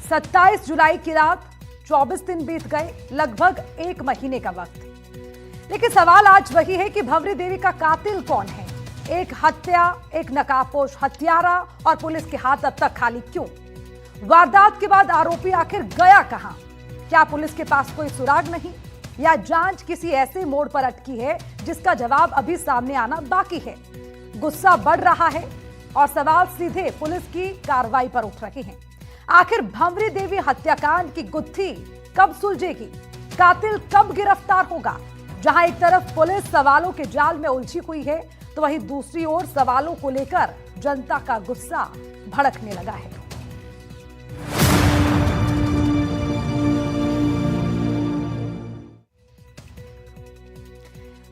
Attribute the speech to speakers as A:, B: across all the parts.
A: 27 जुलाई की रात, 24 दिन बीत गए, लगभग 1 महीने का वक्त। लेकिन सवाल आज वही है कि भंवरी देवी का कातिल कौन है? एक हत्या, एक नकाबपोश हत्यारा, और पुलिस के हाथ अब तक खाली क्यों? वारदात के बाद आरोपी आखिर गया कहां? क्या पुलिस के पास कोई सुराग नहीं, या जांच किसी ऐसे मोड़ पर अटकी है जिसका जवाब अभी सामने आना बाकी है? गुस्सा बढ़ रहा है और सवाल सीधे पुलिस की कार्रवाई पर उठ रहे हैं। आखिर भंवरी देवी हत्याकांड की गुत्थी कब सुलझेगी? कातिल कब गिरफ्तार होगा? जहां एक तरफ पुलिस सवालों के जाल में उलझी हुई है, तो वहीं दूसरी ओर सवालों को लेकर जनता का गुस्सा भड़कने लगा है।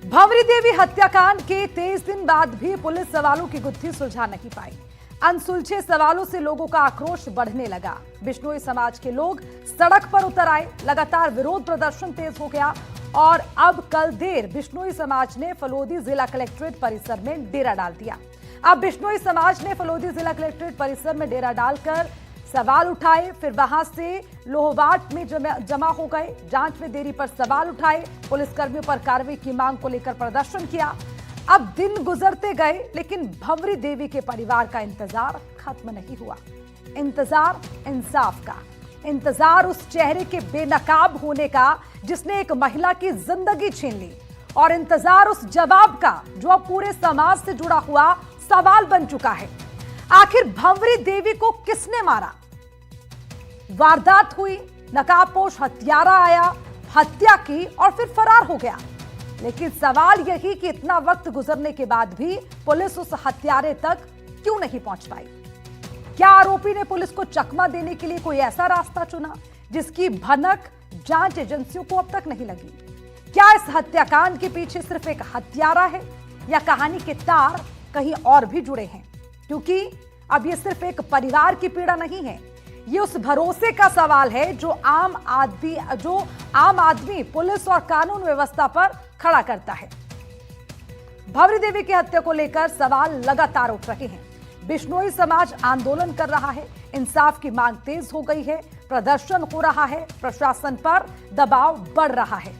A: भंवरी देवी हत्याकांड के 23 दिन बाद भी पुलिस सवालों की गुत्थी सुलझा नहीं पाई। अनसुलझे सवालों से लोगों का आक्रोश बढ़ने लगा। बिश्नोई समाज के लोग सड़क पर उतर आए, लगातार विरोध प्रदर्शन तेज हो गया और अब कल देर बिश्नोई समाज ने फलोदी जिला कलेक्ट्रेट परिसर में डेरा डाल दिया। अब बिश्नोई समाज ने फलोदी जिला कलेक्ट्रेट परिसर में डेरा डालकर सवाल उठाए, फिर वहां से लोहवाट में जमा हो गए, जांच में देरी पर सवाल उठाए, पुलिसकर्मियों पर कार्रवाई की मांग को लेकर प्रदर्शन किया। अब दिन गुजरते गए, लेकिन भंवरी देवी के परिवार का इंतजार खत्म नहीं हुआ। इंतजार इंसाफ का, इंतजार उस चेहरे के बेनकाब होने का जिसने एक महिला की जिंदगी छीन ली, और इंतजार उस जवाब का जो अब पूरे समाज से जुड़ा हुआ सवाल बन चुका है। आखिर भंवरी देवी को किसने मारा? वारदात हुई, नकाबपोश हत्यारा आया, हत्या की और फिर फरार हो गया। लेकिन सवाल यही कि इतना वक्त गुजरने के बाद भी पुलिस उस हत्यारे तक क्यों नहीं पहुंच पाई? क्या आरोपी ने पुलिस को चकमा देने के लिए कोई ऐसा रास्ता चुना जिसकी भनक जांच एजेंसियों को अब तक नहीं लगी? क्या इस हत्याकांड के पीछे सिर्फ एक हत्यारा है, या कहानी के तार कहीं और भी जुड़े हैं? क्योंकि अब ये सिर्फ एक परिवार की पीड़ा नहीं है, ये उस भरोसे का सवाल है जो आम आदमी पुलिस और कानून व्यवस्था पर खड़ा करता है। भंवरी देवी की हत्या को लेकर सवाल लगातार उठ रहे हैं। बिश्नोई समाज आंदोलन कर रहा है, इंसाफ की मांग तेज हो गई है, प्रदर्शन हो रहा है, प्रशासन पर दबाव बढ़ रहा है।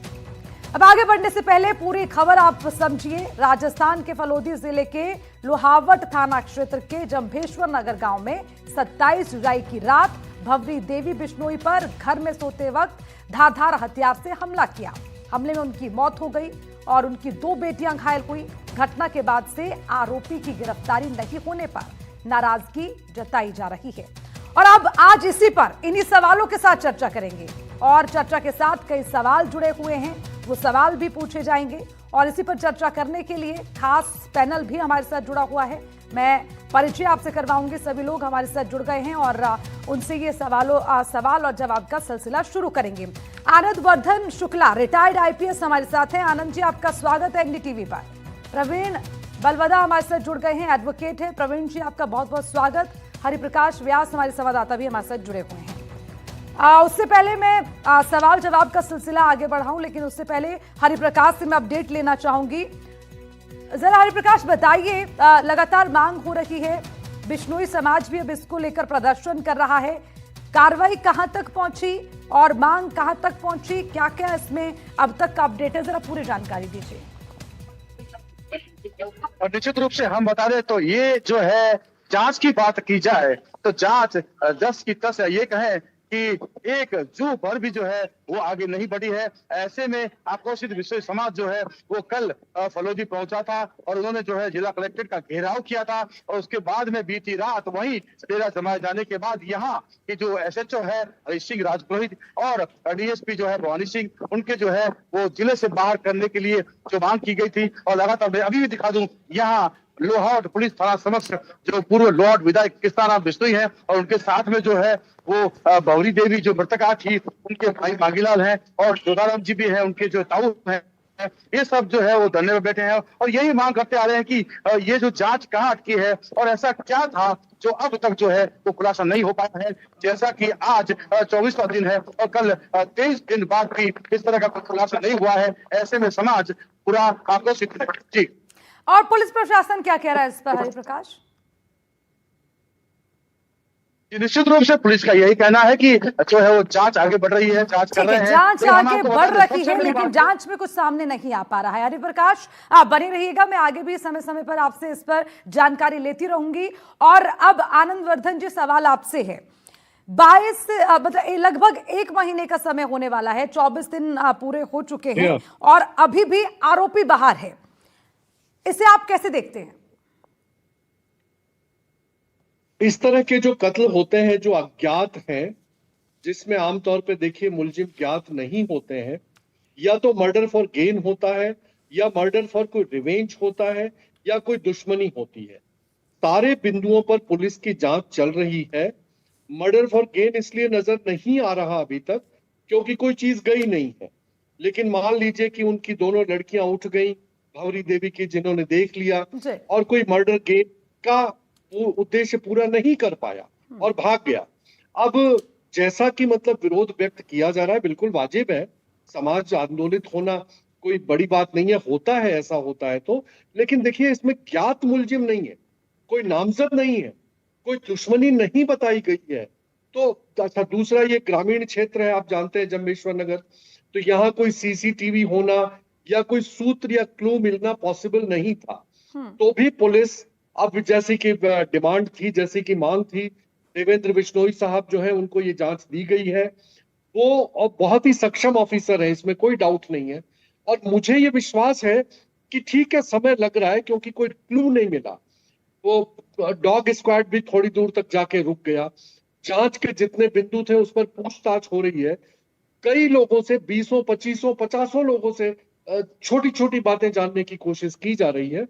A: अब आगे बढ़ने से पहले पूरी खबर आप समझिए। राजस्थान के फलोदी जिले के लोहावट थाना क्षेत्र के जंभेश्वर नगर गांव में 27 जुलाई की रात भंवरी देवी बिश्नोई पर घर में सोते वक्त धारदार हथियार से हमला किया। हमले में उनकी मौत हो गई और उनकी 2 बेटियां घायल हुई। घटना के बाद से आरोपी की गिरफ्तारी नहीं होने पर नाराजगी जताई जा रही है। और अब आज इसी पर, इन्हीं सवालों के साथ चर्चा करेंगे, और चर्चा के साथ कई सवाल जुड़े हुए हैं, वो सवाल भी पूछे जाएंगे। और इसी पर चर्चा करने के लिए खास पैनल भी हमारे साथ जुड़ा हुआ है। मैं परिचय आपसे करवाऊंगी, सभी लोग हमारे साथ जुड़ गए हैं और उनसे ये सवाल और जवाब का सिलसिला शुरू करेंगे। आनंद वर्धन शुक्ला, रिटायर्ड आईपीएस हमारे साथ हैं। आनंद जी, आपका स्वागत है एनडीटीवी पर। प्रवीण बलवदा हमारे साथ जुड़ गए हैं, एडवोकेट है। प्रवीण जी, आपका बहुत बहुत स्वागत। हरिप्रकाश व्यास हमारे संवाददाता भी हमारे साथ जुड़े हुए हैं। उससे पहले मैं सवाल जवाब का सिलसिला आगे बढ़ाऊं, लेकिन उससे पहले हरिप्रकाश से मैं अपडेट लेना चाहूंगी। जरा हरिप्रकाश बताइए, लगातार मांग हो रही है, बिश्नोई समाज भी अब इसको लेकर प्रदर्शन कर रहा है, कार्रवाई कहां तक पहुंची और मांग कहां तक पहुंची, क्या क्या इसमें अब तक का अपडेट है, जरा पूरी जानकारी दीजिए।
B: और निश्चित रूप से हम बता दें तो ये जो है जांच की बात की जाए तो जांच 10 की 10 है। ये कहें कि एक जू भर भी जो है वो आगे नहीं बढ़ी है। ऐसे में आक्रोशित बिश्नोई समाज जो है वो कल फलोदी पहुंचा था और उन्होंने जो है जिला कलेक्ट्रेट का घेराव किया था, और उसके बाद में बीती रात वहीं डेरा जमाए जाने के बाद यहाँ की जो एसएचओ है हरीश सिंह राजपुरोहित और डीएसपी जो है भवानी सिंह, उनके जो है वो जिले से बाहर करने के लिए जो मांग की गई थी। और लगातार मैं अभी भी दिखा दूं, यहाँ लोहावट पुलिस थाना समक्ष जो पूर्व लोहावट विधायक कृष्णाराम बिश्नोई है और उनके साथ में जो है वो भंवरी देवी जो मृतका थी उनके भाई मांगीलाल हैं और जोधाराम जी भी हैं, उनके जो ताऊ हैं, ये सब जो है वो धरने में बैठे हैं और यही मांग करते आ रहे हैं कि ये जो जांच कहाँ अटकी है और ऐसा क्या था जो अब तक जो है वो खुलासा नहीं हो पाया है। जैसा कि आज 24वां दिन है और कल 23 दिन बाद भी इस तरह का खुलासा नहीं हुआ है। ऐसे में समाज पूरा आक्रोशित है। जी,
A: और पुलिस प्रशासन क्या कह रहा है इस पर हरिप्रकाश?
B: निश्चित रूप से पुलिस का यही कहना है कि जो है वो जांच आगे बढ़ रही है, जांच कर
A: ठीक
B: रहे
A: है,
B: हैं।
A: जांच
B: लेकिन हम
A: आगे
B: आपको
A: बढ़
B: बता दें,
A: रही
B: सबसे
A: है,
B: बड़ी
A: लेकिन
B: बात
A: जांच में कुछ सामने नहीं आ पा रहा है। हरिप्रकाश, आप बने रहिएगा, मैं आगे भी समय समय पर आपसे इस पर जानकारी लेती रहूंगी। और अब आनंद वर्धन जी, सवाल आपसे है। 22 मतलब लगभग 1 महीने का समय होने वाला है, 24 दिन पूरे हो चुके हैं और अभी भी आरोपी बाहर है। इसे आप कैसे देखते हैं?
C: इस तरह के जो कत्ल होते हैं जो अज्ञात हैं, जिसमें आमतौर पे देखिए मुलजिम ज्ञात नहीं होते हैं, या तो मर्डर फॉर गेन होता है, या मर्डर फॉर कोई रिवेंज होता है, या कोई दुश्मनी होती है। सारे बिंदुओं पर पुलिस की जांच चल रही है। मर्डर फॉर गेन इसलिए नजर नहीं आ रहा अभी तक क्योंकि कोई चीज गई नहीं है। लेकिन मान लीजिए कि उनकी दोनों लड़कियां उठ गई, भंवरी देवी की, जिन्होंने देख लिया,
A: जी।
C: और कोई मर्डर गेन का उद्देश्य पूरा नहीं कर पाया और भाग गया। अब जैसा कि मतलब विरोध व्यक्त किया जा रहा है, बिल्कुल वाजिब है, समाज आंदोलित होना कोई बड़ी बात नहीं है, होता है, ऐसा होता है तो। लेकिन देखिए, इसमें ज्ञात मुलजिम नहीं है, कोई नामजद नहीं है, कोई दुश्मनी नहीं बताई गई है। तो अच्छा, दूसरा, ये ग्रामीण क्षेत्र है, आप जानते हैं, जम्बेश्वर नगर, तो यहाँ कोई सीसीटीवी होना या कोई सूत्र या क्लू मिलना पॉसिबल नहीं था। तो भी पुलिस, अब जैसे कि डिमांड थी, जैसे कि मांग थी, देवेंद्र बिश्नोई साहब जो है उनको ये जांच दी गई है। वो और बहुत ही सक्षम ऑफिसर है, इसमें कोई डाउट नहीं है। और मुझे ये विश्वास है कि ठीक है, समय लग रहा है क्योंकि कोई क्लू नहीं मिला। वो डॉग स्क्वाड भी थोड़ी दूर तक जाके रुक गया। जांच के जितने बिंदु थे उस पर पूछताछ हो रही है। कई लोगों से, 20, 25, 50 लोगों से छोटी छोटी बातें जानने की कोशिश की जा रही है।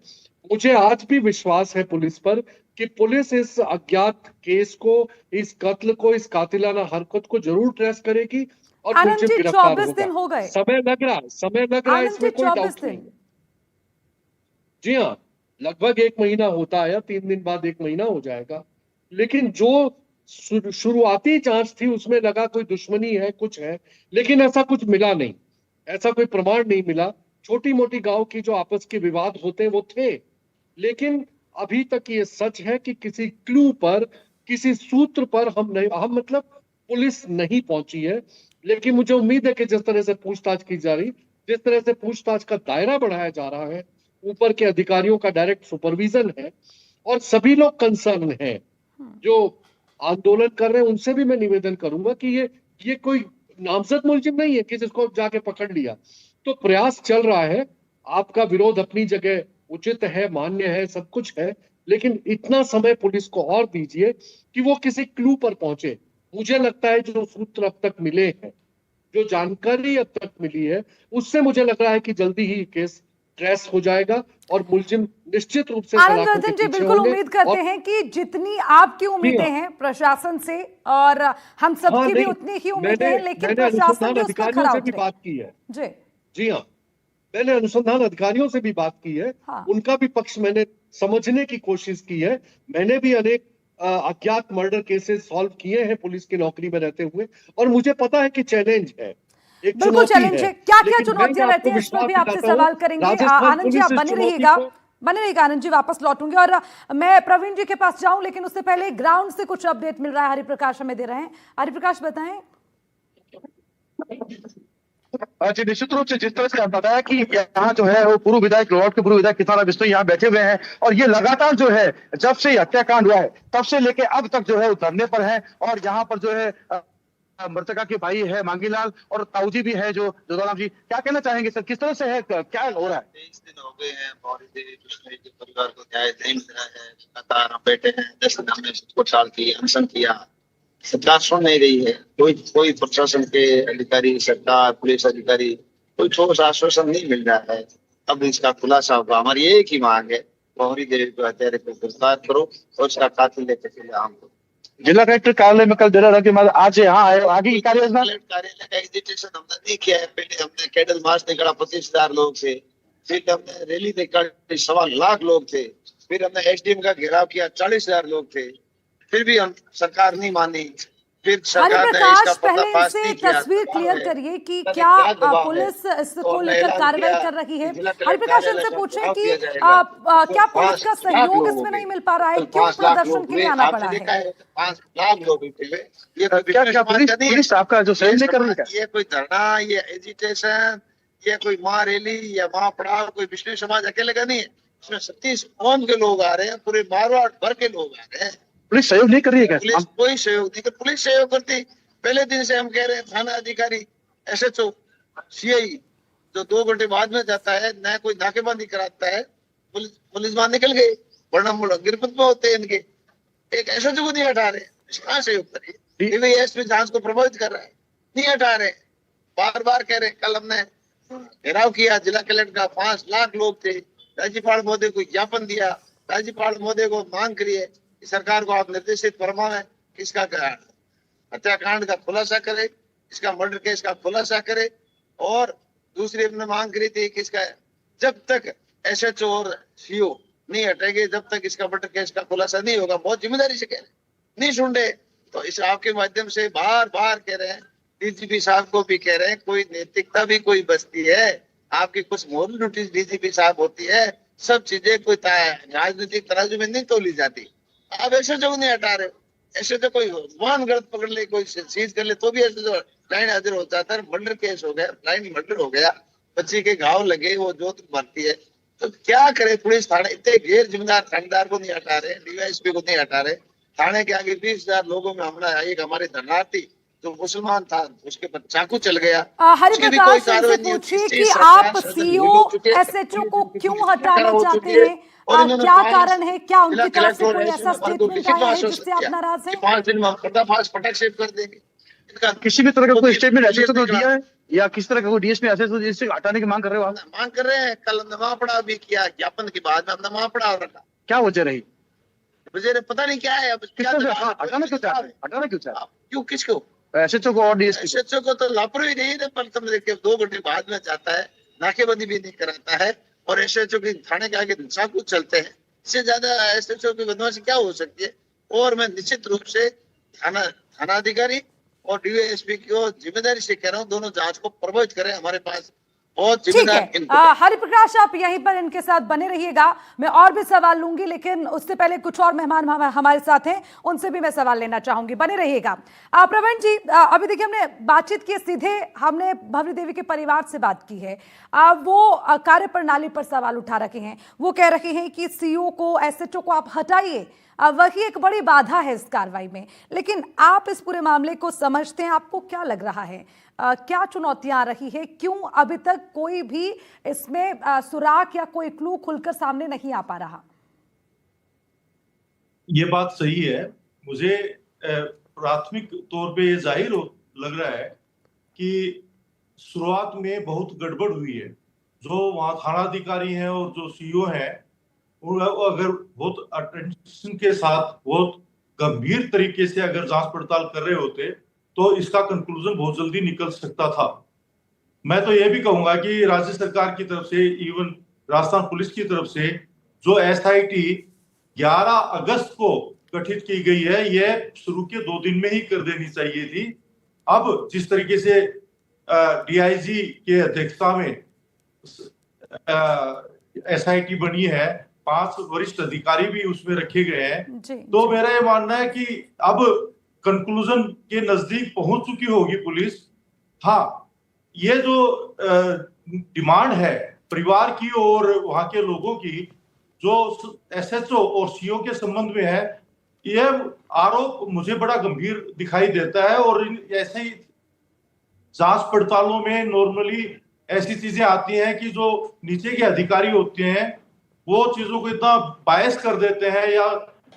C: मुझे आज भी विश्वास है पुलिस पर कि पुलिस इस अज्ञात केस को, इस कत्ल को, इस कातिलाना हरकत को जरूर ट्रेस करेगी और
A: आनंद
C: मुलजिम
A: जी,
C: गिरफ्तार
A: 24
C: होगा।
A: दिन हो गए।
C: समय लग रहा है, समय लग रहा है,
A: आनंद जी,
C: इसमें कोई
A: 24
C: डाउट नहीं
A: दिन।
C: है। जी हाँ, लगभग 1 महीना होता है, 3 दिन बाद 1 महीना हो जाएगा। लेकिन जो शुरुआती जांच थी उसमें लगा कोई दुश्मनी है, कुछ है, लेकिन ऐसा कुछ मिला नहीं, ऐसा कोई प्रमाण नहीं मिला। छोटी मोटी गांव की जो आपस के विवाद होते हैं वो थे, लेकिन अभी तक ये सच है कि किसी क्लू पर, किसी सूत्र पर हम मतलब पुलिस नहीं पहुंची है। लेकिन मुझे उम्मीद है कि जिस तरह से पूछताछ की जा रही, जिस तरह से पूछताछ का दायरा बढ़ाया जा रहा है, ऊपर के अधिकारियों का डायरेक्ट सुपरविजन है और सभी लोग कंसर्न हैं जो आंदोलन कर रहे हैं, उनसे भी मैं निवेदन करूंगा कि ये कोई नामजद मुलजिम नहीं है कि जिसको जाके पकड़ लिया। तो प्रयास चल रहा है। आपका विरोध अपनी जगह उचित है, मान्य है, सब कुछ है, लेकिन इतना समय पुलिस को और दीजिए कि वो किसी क्लू पर पहुंचे। मुझे लगता है जो सूत्र अब तक मिले हैं, जो जानकारी अब तक मिली है, उससे मुझे लग रहा है कि जल्दी ही केस ट्रेस हो जाएगा और मुलजिम निश्चित रूप से
A: आनंद
C: सलाखों के
A: वर्धन जी,
C: पीछे
A: बिल्कुल
C: होंगे।
A: उम्मीद करते
C: और
A: हैं कि जितनी आपकी उम्मीदें हैं प्रशासन से, और हम
C: हाँ,
A: सबकी भी
C: नहीं,
A: उतनी ही उम्मीदें हैं, लेकिन
C: मैंने
A: प्रशासन
C: अनुसंधान
A: भी उस पर
C: अधिकारियों
A: खरा
C: से भी
A: उतरे।
C: बात की है।
A: जी।
C: जी हाँ, मैंने अनुसंधान अधिकारियों से भी बात की है।
A: हाँ।
C: उनका भी पक्ष मैंने समझने की कोशिश की है। मैंने भी अनेक अज्ञात मर्डर केसेस सॉल्व किए हैं पुलिस की नौकरी में रहते हुए, और मुझे पता है कि चैलेंज है, एक
A: बिल्कुल
C: चुनौती
A: चैलेंज
C: है।
A: है। क्या क्या
C: लेकिन मैं
A: चुनौतियां रहती
C: आपको
A: हैं, इस पर
C: विश्वास
A: भी आपसे
C: दिलाता हूँ,
A: सवाल करेंगे।
C: राजस्थान
A: आनंद जी,
C: पुलिस
A: आप
C: इस
A: बने
C: चुनौती
A: रहिएगा,
C: को,
A: बने रहिएगा आनंद जी, वापस लौटूंगी। और मैं प्रवीण जी के पास जाऊं, लेकिन उससे पहले ग्राउंड से कुछ अपडेट मिल रहा है, हरिप्रकाश हमें दे रहे हैं। हरिप्रकाश, बताएं।
B: जी, निश्चित रूप से जिस तरह से आप बताया कि यहाँ जो है वो पूर्व विधायक, लोहाट के पूर्व विधायक किसान बिश्नोई यहाँ बैठे हुए हैं, और ये लगातार जो है जब से हत्याकांड हुआ है तब से लेके अब तक जो है वो धरने पर है। और यहाँ पर जो है मृतका के भाई है मांगीलाल, और ताऊजी भी है जो जोधाराम जी, क्या कहना चाहेंगे सर, किस तरह से है, क्या हो रहा है?
D: 23 दिन हो गए हैं, भंवरी देवी बिश्नोई के परिवार को न्याय नहीं मिल रहा है। लगातार हम बैठे हैं, 10 दिन हमने कोर्टाल की अनशन किया, सरकार सुन नहीं रही है। कोई प्रशासन के अधिकारी, सरकार, पुलिस अधिकारी, कोई ठोस आश्वासन नहीं मिल रहा है। अब इसका खुलासा होगा। हमारी एक ही मांग है, भंवरी देवी को हत्यारे को गिरफ्तार करो और उसका कातिल लेकर चले हमको।
B: जिला कलेक्टर कार्यालय में कल देर रात के बाद आज यहाँ आए, आगे की कार्य योजना?
D: कार्यालय का एजिटेशन हमने नहीं किया है। पहले हमने कैडल मार्च निकाला, 25,000 लोग थे, फिर हमने रैली निकाली, 1.25 लाख लोग थे, फिर हमने एसडीएम का घेराव किया, 40,000 लोग थे, फिर भी हम सरकार नहीं मानी। फिर
A: हरि
D: सरकार ने
A: प्रकाश,
D: इसका
A: पहले
D: पर्दाफाश
A: इनसे
D: नहीं किया।
A: तस्वीर
D: दबाव
A: क्लियर
D: है।
A: करिए कि
D: पता नहीं
A: क्या
D: क्या दबाव है।
A: पुलिस इसको
D: तो
A: लेकर
D: ऐलान
A: कार्रवाई
D: किया
A: कर रही है।
D: कि जिला
A: हरि
D: कलेक्टर
A: प्रकाश,
D: कार्यालय
A: इनसे
D: से
A: पूछें
D: घिराव
A: कि
D: किया जाएगा।
A: क्या पुलिस
D: 5
A: का
D: लाख
A: सहयोग
D: लोग हो
A: इसमें
D: गए।
A: नहीं मिल पा रहा है,
D: टोटल
A: क्यों
D: 5 लाख
A: प्रदर्शन
D: लोग
A: के
D: हुए।
A: लिए आना
D: आपने
A: पड़ा
D: देखा
A: है?
D: है 5 लाख लोग इकट्ठे हुए। ये
B: क्या क्या पुलिस पुलिस आपका जो सहयोग नहीं कर रही है क्या?
D: ये कोई धरना, ये एजिटेशन, ये कोई महारैली या महापड़ाव कोई विष्णु समाज अकेले का नहीं है। इसमें 36 कौम के लोग आ रहे हैं, पूरे मारवाड़ भर के लोग आ रहे हैं।
B: पुलिस सहयोग नहीं कर रही है क्या?
D: पुलिस कोई सहयोग नहीं कर, पुलिस सहयोग करती। पहले दिन से हम कह रहे हैं, थाना अधिकारी, एसएचओ, सीआई जो 2 घंटे बाद में जाता है, न कोई नाकेबंदी कराता है, पुलिस वहां निकल गए, वरना गिरफ्त में होते हैं इनके। एक एसएचओ को नहीं हटा रहे, कहाँ सहयोग करिए? डीवाईएसपी जांच को प्रभावित कर रहा है, नहीं हटा रहे। बार बार कह रहे। कल हमने घेराव किया जिला कलेक्टर का, 5 लाख लोग थे। राज्यपाल महोदय को ज्ञापन दिया, राज्यपाल महोदय को मांग करी है कि सरकार को आप निर्देशित फरमाएं कि इसका हत्याकांड का खुलासा करे, इसका मर्डर केस का खुलासा करे। और दूसरी हमने मांग करी थी कि इसका जब तक एसएचओ और सीओ नहीं हटेंगे, जब तक इसका मर्डर केस का खुलासा नहीं होगा। बहुत जिम्मेदारी से कह रहे, नहीं सुन रहे। तो इस आपके माध्यम से बार बार कह रहे हैं, डीजीपी साहब को भी कह रहे हैं, कोई नैतिकता भी कोई बचती है। आपकी कुछ मोरल ड्यूटी डीजीपी साहब होती है, सब चीजें कोई राजनीतिक तराजू में नहीं तोली जाती। आप ऐसे जो नहीं हटा रहे हो, ऐसे तो कोई वाहन गलत पकड़ ले, कोई सीज कर ले तो भी ऐसे जो लाइन हाजिर हो जाता है। मर्डर केस हो गया, लाइन मर्डर हो गया, बच्ची के घाव लगे, वो जोत भरती है। तो क्या करे पुलिस थाने? इतने गैर जिम्मेदार थानेदार को नहीं हटा रहे, डीवाईएसपी को नहीं हटा रहे। थाने के आगे 20,000 लोगों में हमला है। एक हमारे धरनार्थी जो मुसलमान था, उसके पर चाकू चल गया।
A: हरि
D: उसकी भी
A: प्रकाश,
D: कोई
A: इनसे
D: कार्रवाई नहीं होती।
A: पूछिए
D: इस
A: कि
D: चीज
A: आप
D: सरकार से
A: सीओ
D: भूल हो चुके हैं।
A: एसएचओ को क्यों हटाना
D: सरकार हो
A: चाहते
D: चुकी है।
A: हैं?
D: और इन्होंने
A: क्या
D: 5
A: कारण है? क्या
D: जिला
A: उनकी तरफ से
D: कलेक्टर
A: कोई
D: ने
A: ऐसा
D: हमारे को
A: स्टेटमेंट
D: लिखित
A: आया है
D: आश्वासन
A: जिससे आप
D: दिया
A: नाराज
D: कि
A: हैं?
D: 5 दिन में हम पर्दाफाश पटक सेव कर देंगे। इनका
B: किसी भी तरह का कोई स्टेटमेंट एसएचओ को दिया है या किस तरह का कोई डीएसपी एसएचओ जिससे हटाने की मांग कर रहे हो आप?
D: मांग कर रहे हैं। कल हमने महापड़ाव भी किया, ज्ञापन के बाद में हमने महापड़ाव रखा।
B: क्या वजह रही?
D: मुझे पता नहीं क्या है अब,
B: किस
D: क्या
B: तरह से
D: दबाव है?
B: हटाना क्यों चाह रहे हैं? हटाना क्यों चाह रहे
D: क्यों, किसको?
B: हैं? एसएचओ को और डीएसपी को?
D: एसएचओ को तो लापरवाही नहीं है, पर तुम देखिए 2 घंटे बाद में जाता है, नाकेबंदी भी नहीं कराता है, और एसएचओ के थाने के आगे चाकू चलते हैं। इससे ज्यादा एसएचओ की बदमाशी क्या हो सकती है? और मैं निश्चित रूप से थानाधिकारी और डीवाईएसपी की जिम्मेदारी से कह रहा हूँ, दोनों जांच को प्रभावित करें। हमारे पास बहुत
A: ठीक
D: जिम्मेदार
A: है।
D: इनपुट है।
A: हरि प्रकाश, आप यहीं पर इनके साथ बने रहिएगा, मैं और भी सवाल लूंगी, लेकिन उससे पहले कुछ और मेहमान हमारे साथ हैं, उनसे भी मैं सवाल लेना चाहूंगी, बने रहिएगा। प्रवीण जी, अभी देखिए हमने बातचीत की, सीधे हमने भवरी देवी के परिवार से बात की है। वो कार्य प्रणाली पर सवाल उठा रखे हैं। वो कह रहे हैं कि सीओ को, एसएचओ को आप हटाइए, वही एक बड़ी बाधा है इस कार्रवाई में। लेकिन आप इस पूरे मामले को समझते हैं, आपको क्या लग रहा है, क्या चुनौतियां आ रही है? क्यों अभी तक कोई भी इसमें सुराग या कोई क्लू खुलकर सामने नहीं आ पा रहा?
E: ये बात सही है। मुझे प्राथमिक तौर पे ये जाहिर लग रहा है कि शुरुआत में बहुत गड़बड़ हुई है। जो वहाँ थानाधिकारी हैं और जो सीईओ हैं, वो अगर बहुत अटेंशन के साथ, बहुत गंभीर तरीके से अगर जांच पड़ताल कर रहे होते तो इसका कंक्लूजन बहुत जल्दी निकल सकता था। मैं तो ये भी कहूंगा कि राज्य सरकार की तरफ से, इवन राजस्थान पुलिस की तरफ से जो एसआईटी 11 अगस्त को गठित की गई है, यह शुरू के 2 दिन में ही कर देनी चाहिए थी। अब जिस तरीके से डीआईजी के अध्यक्षता में एसआईटी बनी है, 5 वरिष्ठ अधिकारी भी उसमें रखे गए हैं, तो मेरा ये मानना है कि अब कंक्लूजन के नजदीक पहुंच चुकी होगी पुलिस। हाँ, ये जो डिमांड है परिवार की और वहां के लोगों की, जो एसएचओ और सीओ के संबंध में है, यह आरोप मुझे बड़ा गंभीर दिखाई देता है। और ऐसे ही जांच पड़तालों में नॉर्मली ऐसी चीजें आती हैं कि जो नीचे के अधिकारी होते हैं वो चीजों को इतना बायस कर देते हैं, या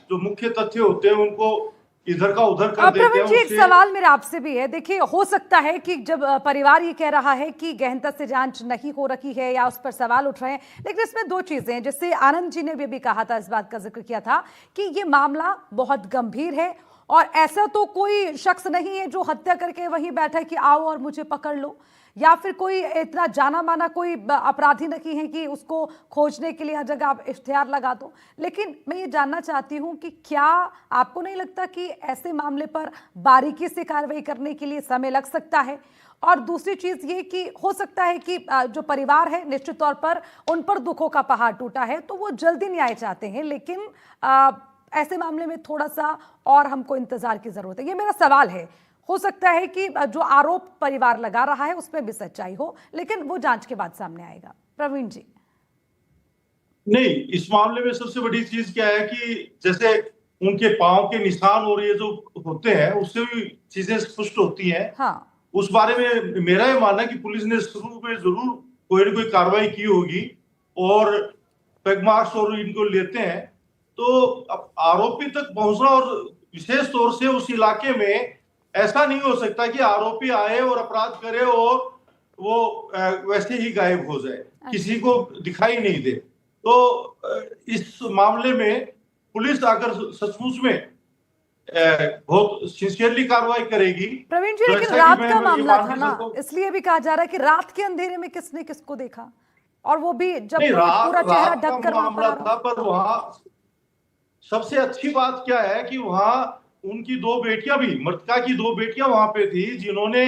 E: जो मुख्य तथ्य होते हैं उनको इधर का उधर कर देते हैं।
A: जी, एक सवाल मेरा आपसे भी है। देखिए, हो सकता है कि जब परिवार ये कह रहा है कि गहनता से जांच नहीं हो रही है या उस पर सवाल उठ रहे हैं, लेकिन इसमें 2 चीजें हैं। जैसे आनंद जी ने भी कहा था, इस बात का जिक्र किया था कि ये मामला बहुत गंभीर है और ऐसा तो कोई शख्स नहीं है जो हत्या करके वहीं बैठा है कि आओ और मुझे पकड़ लो, या फिर कोई इतना जाना माना कोई अपराधी नहीं है कि उसको खोजने के लिए हर जगह आप इश्तिहार लगा दो। लेकिन मैं ये जानना चाहती हूँ कि क्या आपको नहीं लगता कि ऐसे मामले पर बारीकी से कार्रवाई करने के लिए समय लग सकता है? और दूसरी चीज ये कि हो सकता है कि जो परिवार है निश्चित तौर पर उन पर दुखों का पहाड़ टूटा है, तो वो जल्दी न्याय चाहते हैं, लेकिन ऐसे मामले में थोड़ा सा और हमको इंतजार की जरूरत है। ये मेरा सवाल है। हो सकता है कि जो आरोप परिवार लगा रहा है उसमें भी सच्चाई हो, लेकिन वो जांच के बाद सामने आएगा। प्रवीण जी।
E: नहीं, इस मामले में सबसे बड़ी चीज क्या है कि जैसे उनके पांव के निशान और ये जो होते हैं उससे भी चीजें स्पष्ट होती हैं।
A: हाँ।
E: उस बारे में मेरा ये मानना है कि पुलिस ने शुरू में जरूर कोई ना कोई कार्रवाई की होगी और पैग मार्क्स और इनको लेते हैं, तो अब आरोपी तक पहुंचना, और विशेष तौर से उस इलाके में ऐसा नहीं हो सकता कि आरोपी आए और अपराध करे और वो वैसे ही गायब हो जाए, किसी को दिखाई नहीं दे। तो इस मामले में पुलिस अगर सचमुच में बहुत सिंसियरली कार्रवाई करेगी।
A: प्रवीण जी, लेकिन रात का मामला था ना, इसलिए भी कहा जा रहा है कि रात के अंधेरे में किसने किसको देखा, और वो भी जब पूरा चेहरा ढक कर
E: मामला था। पर वहां सबसे अच्छी बात क्या है कि वहां उनकी दो बेटियां भी, मृतका की दो बेटियां वहां पे थी जिन्होंने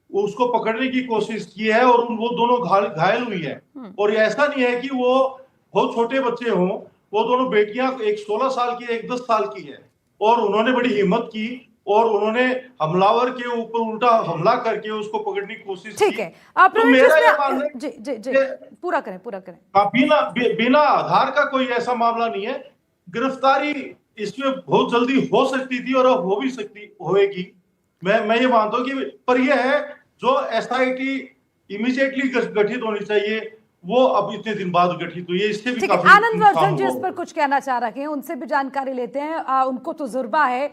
E: उसको पकड़ने की कोशिश की है, और वो दोनों घायल हुई है। और ऐसा नहीं है कि वो बहुत छोटे बच्चे हों, वो दोनों बेटियां, एक 16 साल की, एक 10 साल की है, और उन्होंने बड़ी हिम्मत की और उन्होंने हमलावर के ऊपर उल्टा हमला करके उसको पकड़ने की कोशिश की।
A: ठीक है, आप
E: तो मेरा ये मानना है
A: जी जी जी पूरा करें।
E: बिना आधार का कोई ऐसा मामला नहीं है। गिरफ्तारी इसमें बहुत जल्दी हो सकती थी और हो भी सकती होएगी, मैं ये मानता हूँ कि, पर यह है जो एसआईटी इमीडिएटली गठित होनी चाहिए, वो अब इतने दिन बाद गठित हुई है, इससे भी काफी
A: आनंद वर्धन जी इस पर कुछ कहना चाह रहे हैं, उनसे भी जानकारी लेते हैं। उनको तजुर्बा है,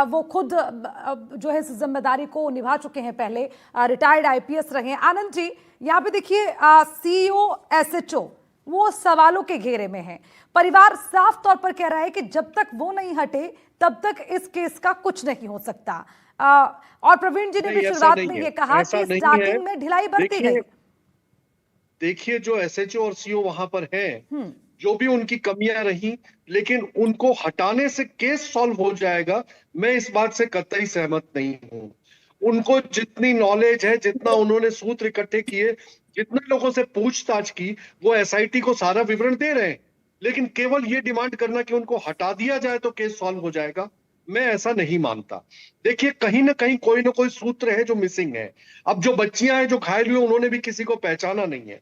A: वो खुद जो है इस जिम्मेदारी को निभा चुके हैं, पहले रिटायर्ड आईपीएस रहे हैं। आनंद जी, यहाँ पे देखिए सीईओ एसएचओ वो सवालों के घेरे में है। परिवार साफ तौर पर कह रहा है कि जब तक वो नहीं हटे तब तक इस केस का कुछ नहीं हो सकता। और प्रवीण जी ने भी शुरुआत में ये कहा कि स्टार्टिंग में ढिलाई बरती गई।
C: देखिए, जो एसएचओ और सीईओ वहां पर हैं, जो भी उनकी कमियां रही, लेकिन उनको हटाने से केस सॉल्व हो जाएगा, मैं इस बात से कतई सहमत नहीं हूं। उनको जितनी नॉलेज है, जितना उन्होंने सूत्र इकट्ठे किए, जितने लोगों से पूछताछ की, वो एसआईटी को सारा विवरण दे रहे हैं। लेकिन केवल ये डिमांड करना कि उनको हटा दिया जाए तो केस सॉल्व हो जाएगा, मैं ऐसा नहीं मानता। देखिए, कहीं ना कहीं कोई ना कोई सूत्र है जो मिसिंग है। अब जो बच्चियां हैं जो घायल हुई, उन्होंने भी किसी को पहचाना नहीं है,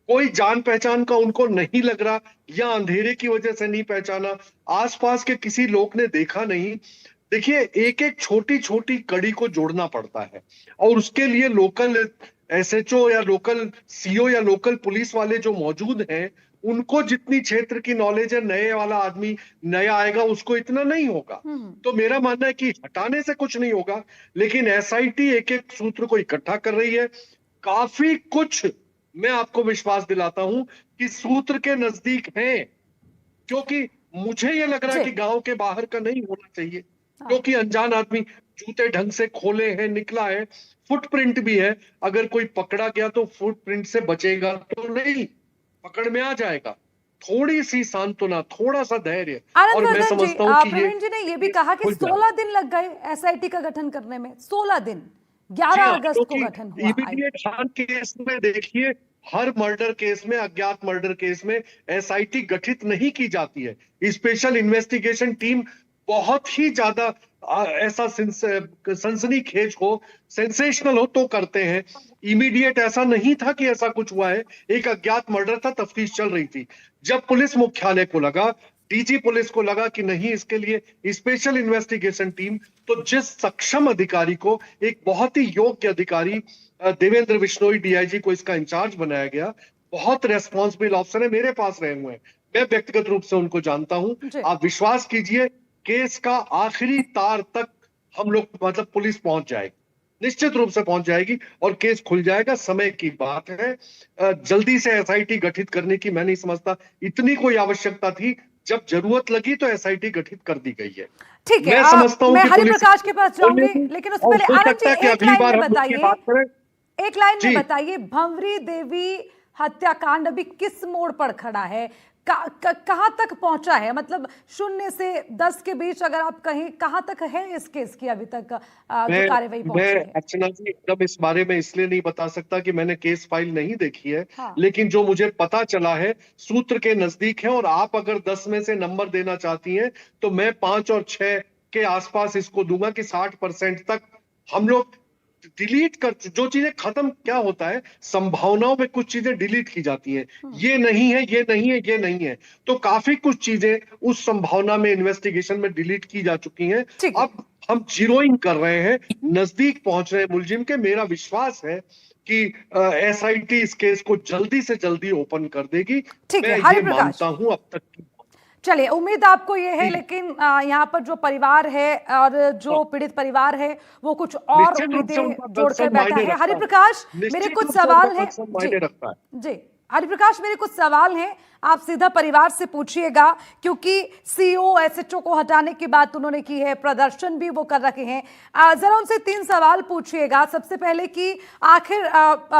C: कोई जान पहचान का उनको नहीं लग रहा, या अंधेरे की वजह से नहीं पहचाना, आसपास के किसी लोग ने देखा नहीं। देखिए, एक एक छोटी छोटी कड़ी को जोड़ना पड़ता है, और उसके लिए लोकल एसएचओ या लोकल सीओ या लोकल पुलिस वाले जो मौजूद हैं, उनको जितनी क्षेत्र की नॉलेज है, नए वाला आदमी नया आएगा उसको इतना नहीं होगा। तो मेरा मानना है कि हटाने से कुछ नहीं होगा, लेकिन एसआईटी एक एक सूत्र को इकट्ठा कर रही है। काफी कुछ मैं आपको विश्वास दिलाता हूं कि सूत्र के नजदीक हैं, क्योंकि मुझे ये लग रहा है कि गांव के बाहर का नहीं होना चाहिए, क्योंकि अनजान आदमी जूते ढंग से खोले हैं, निकला है, फुटप्रिंट भी है। अगर कोई पकड़ा गया तो फुटप्रिंट से बचेगा तो नहीं, पकड़ में आ जाएगा। थोड़ी सी सांत्वना, थोड़ा सा धैर्य, और मैं समझता हूं कि
A: प्रवीण जी ने ये भी कहा कि 16 दिन लग गए एसआईटी का गठन करने में। 16 दिन, 11 अगस्त को गठन हुआ।
C: इमीडिएट केस में देखिए, हर मर्डर केस में, अज्ञात मर्डर केस में एसआईटी गठित नहीं की जाती है। स्पेशल इन्वेस्टिगेशन टीम बहुत ही ज्यादा ऐसा सनसनीखेज हो, सेंसेशनल हो तो करते हैं। इमीडिएट ऐसा नहीं था कि ऐसा कुछ हुआ है। एक अज्ञात मर्डर था, तफ्तीश चल रही थी। जब पुलिस मुख्यालय को लगा, डीजी पुलिस को लगा कि नहीं, इसके लिए स्पेशल इन्वेस्टिगेशन टीम, तो जिस सक्षम अधिकारी को, एक बहुत ही योग्य अधिकारी देवेंद्र बिश्नोई डीआईजी को इसका इंचार्ज बनाया गया, बहुत रेस्पॉन्सिबल ऑफिसर है, मेरे पास रहे हुए हैं, मैं व्यक्तिगत रूप से उनको जानता हूं। आप विश्वास कीजिए, केस का आखिरी तार तक हम लोग, मतलब पुलिस पहुंच जाएगी, निश्चित रूप से पहुंच जाएगी, और केस खुल जाएगा। समय की बात है। जल्दी से एसआईटी गठित करने की मैं नहीं समझता इतनी कोई आवश्यकता थी। जब जरूरत लगी तो एसआईटी गठित कर दी गई है।
A: ठीक है,
C: मैं समझता हूं
A: मैं
C: कि पुलिस
A: हरिप्रकाश के पास जाऊंगी, लेकिन उससे
C: और
A: पहले
C: हो
A: आनंद
C: सकता है
A: जी
C: कि
A: एक
C: अगली
A: लाइन
C: बार
A: में
C: हम उसकी
A: बताइए,
C: बात करें।
A: एक लाइन में
C: जी।
A: बताइए, भंवरी देवी हत्याकांड अभी किस मोड़ पर खड़ा है, कहां तक पहुंचा है? मतलब 0 से 10 के बीच अगर आप कहें, कहां तक है इस केस की अभी तक जो कार्रवाई पहुंची
C: मैं
A: है?
C: अर्चना जी एकदम इस बारे में इसलिए नहीं बता सकता कि मैंने केस फाइल नहीं देखी है,
A: हाँ।
C: लेकिन जो मुझे पता चला है सूत्र के नजदीक है। और आप अगर 10 में से नंबर देना चाहती हैं तो मैं 5 और 6 के आसपास इसको दूंगा कि 60% तक हम लोग डिलीट कर, जो चीजें खत्म, क्या होता है संभावनाओं में कुछ चीजें डिलीट की जाती हैं, ये नहीं है, ये नहीं है, ये नहीं है, तो काफी कुछ चीजें उस संभावना में इन्वेस्टिगेशन में डिलीट की जा चुकी हैं।
A: ठीक है।
C: अब हम जीरोइंग कर रहे हैं, नजदीक पहुंच रहे हैं मुलजिम के। मेरा विश्वास है कि एसआईटी इस केस को जल्दी से जल्दी ओपन कर देगी।
A: ठीक
C: मैं
A: है,
C: ये
A: हरिप्रकाश,
C: मानता हूं अब तक की।
A: चलिए, उम्मीद आपको ये है, लेकिन यहाँ पर जो परिवार है और जो पीड़ित परिवार है वो कुछ और
C: निश्चित रूप से उनका
A: उम्मीदें जोड़कर
C: कंसर्न
A: बैठा
C: मायने
A: है।
C: रखता है,
A: हरिप्रकाश, मेरे
C: निश्चित
A: कुछ
C: रूप से उनका
A: सवाल हैं।
C: कंसर्न
A: जी
C: मायने रखता है।
A: जी, हरिप्रकाश, मेरे कुछ सवाल हैं, आप सीधा परिवार से पूछिएगा, क्योंकि सीओ एसएचओ को हटाने की बात उन्होंने की है, प्रदर्शन भी वो कर रखे हैं। जरा उनसे 3 सवाल पूछिएगा। सबसे पहले कि आखिर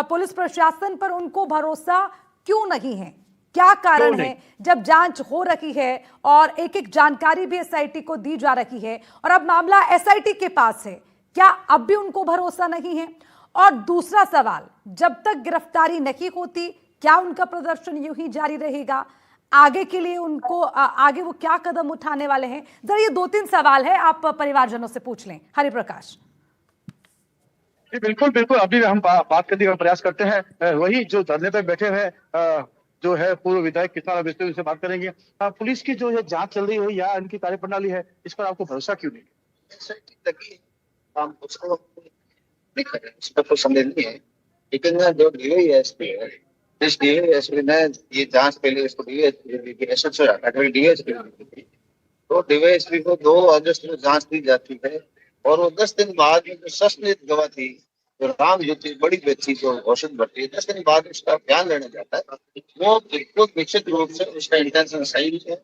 A: पुलिस प्रशासन पर उनको भरोसा क्यों नहीं है, क्या कारण है, जब जांच हो रही है और एक एक जानकारी भी एसआईटी को दी जा रही है और अब मामला एसआईटी के पास है, क्या अब भी उनको भरोसा नहीं है? और दूसरा सवाल, जब तक गिरफ्तारी नहीं होती क्या उनका प्रदर्शन यूं ही जारी रहेगा? आगे के लिए उनको आगे वो क्या कदम उठाने वाले हैं? जरा ये 2-3 सवाल है, आप परिवारजनों से पूछ लें। हरिप्रकाश
B: जी बिल्कुल बिल्कुल, अभी हम बात करने का प्रयास करते हैं। वही जो धरने पे बैठे हैं, जो है पूर्व विधायक कृष्णा राव बिष्ट, से बात करेंगे। पुलिस की जो है जांच चल रही है या इनकी कार्यप्रणाली है, इस पर आपको भरोसा क्यों नहीं?
D: हम उसको नहीं कर रहे, इसमें कोई संदेह नहीं है, लेकिन जो डीवाईएसपी है, इस डीवाईएसपी ने ये जांच के लिए इसको डीवाईएसपी तो डीवाईएसपी को 2 अगस्त में जांच दी जाती है और वो 10 दिन बाद में जो सस्पेंड गवाह थी, जो राम ज्योति बड़ी बच्ची जो घोषित भट्टी, 10 दिन बाद उसका बयान लेने जाता है, वो बिल्कुल निश्चित रूप से उसका इंटेंशन सही है,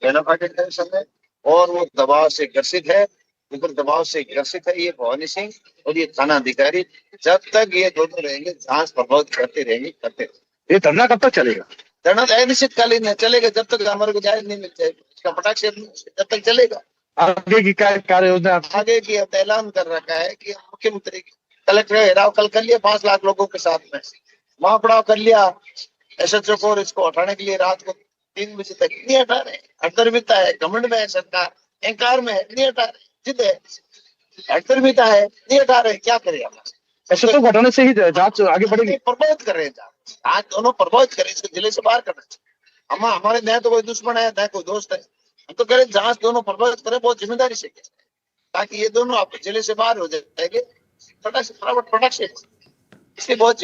D: बेनाफाइड इंटेंशन है और वो दबाव से ग्रसित है, बिल्कुल दबाव से ग्रसित है ये भवानी सिंह और ये थाना अधिकारी। जब तक ये दोनों रहेंगे जांच प्रभावित करते रहेंगे।
B: ये धरना कब तक चलेगा?
D: धरना अनिश्चितकालीन चलेगा, जब तक हमारे को जायज नहीं मिल जाएगा, इसका पटाख से जब तक चलेगा।
B: आगे की कार्य योजना?
D: आगे की ऐलान कर रखा है कि मुख्यमंत्री कलेक्टर घेराव कल कर लिया 5 लाख लोगों के साथ में, वहां पड़ाव कर लिया एसएचओ को, इसको हटाने के लिए रात को 3 बजे तक नहीं हटा रहे। अर्थविता है, घमंड में है सरकार, अहंकार में है, नहीं हटा रहे, जिद है, अर्थविता है, नहीं हटा रहे, क्या करें हम?
B: एसएचओ को हटाने से ही जांच आगे बढ़ेगी।
D: प्रभावित कर रहे हैं आज दोनों प्रभावित करें, इसको जिले से बाहर करना चाहिए। हम हमारे न तो कोई दुश्मन है न कोई दोस्त है, हम तो करें जांच दोनों प्रभावित करें बहुत जिम्मेदारी से, ताकि ये दोनों आप जिले से बाहर हो जाएंगे फटाक से, इसलिए बहुत